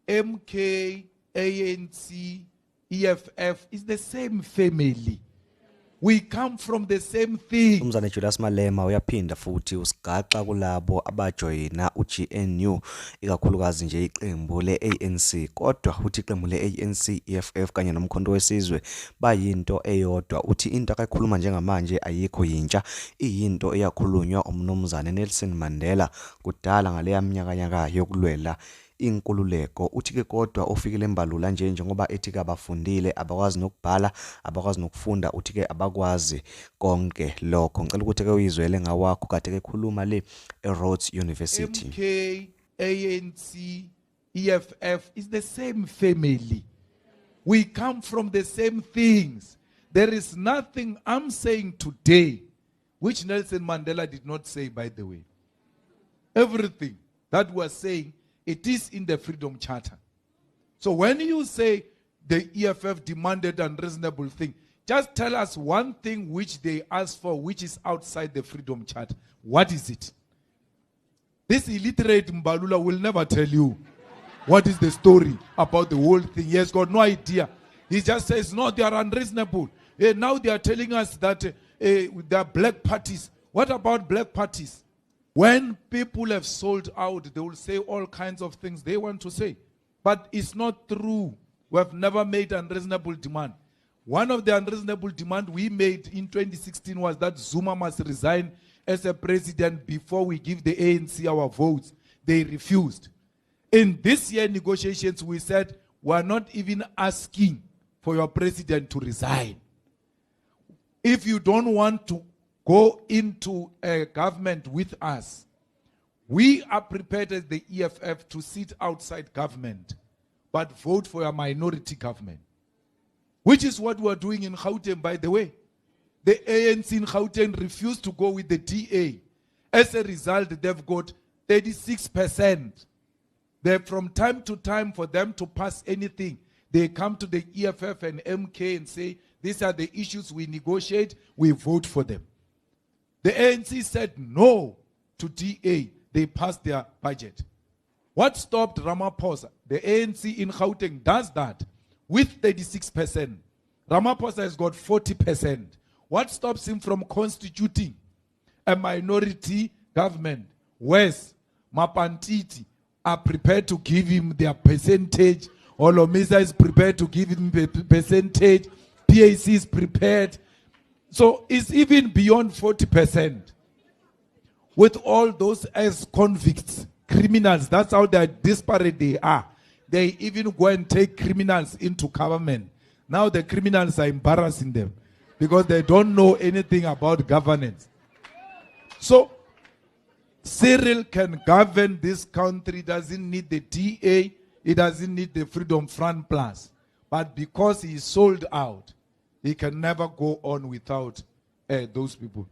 MK, ANC, EFF is the same family. We come from the same thing. Umzane Julius Malema uyaphinda futhi usigaxa kulabo abajoyina uGNU ikakhulukazi nje iqembu leANC kodwa uthi iqembu leANC EFF kanye nomkhonto wesizwe bayinto eyodwa uthi into akayikhuluma njengamanje ayikho yintsha iyinto eyakhulunywa umnumzane Nelson Mandela kudala ngale minyaka yokulwela inkululeko uthi ke kodwa ofikele embalula njengoba ethi ke abafundile abakwazi nokubhala abakwazi nokufunda uthi ke abakwazi konke lokho ngicela ukuthi ke uyizwele ngawakho kade ke khuluma le eRhodes University. MK, ANC, EFF is the same family. We come from the same things. There is nothing I'm saying today which Nelson Mandela did not say, by the way. Everything that we're saying, it is in the Freedom Charter. So when you say the EFF demanded unreasonable thing, just tell us one thing which they asked for, which is outside the Freedom Charter. What is it? This illiterate Mbalula will never tell you what is the story about the whole thing. He has got no idea. He just says, no, they are unreasonable. Now they are telling us that there are black parties. What about black parties? When people have sold out, they will say all kinds of things they want to say. But it's not true. We have never made unreasonable demand. One of the unreasonable demands we made in 2016 was that Zuma must resign as a president before we give the ANC our votes. They refused. In this year negotiations, we said, we are not even asking for your president to resign. If you don't want to go into a government with us, we are prepared as the EFF to sit outside government, but vote for a minority government, which is what we're doing in Gauteng, by the way. The ANC in Gauteng refused to go with the DA. As a result, they've got 36%. From time to time, for them to pass anything, they come to the EFF and MK and say, these are the issues we negotiate, we vote for them. The ANC said no to DA. They passed their budget. What stopped Ramaphosa? The ANC in Gauteng does that with 36%. Ramaphosa has got 40%. What stops him from constituting a minority government? West, Mapantiti are prepared to give him their percentage. Olomisa is prepared to give him a percentage. PAC is prepared. So it's even beyond 40%. With all those as convicts, criminals, that's how disparate they are. They even go and take criminals into government. Now the criminals are embarrassing them because they don't know anything about governance. So Cyril can govern this country, doesn't need the DA, he doesn't need the Freedom Front Plus. But because he is sold out, he can never go on without those people.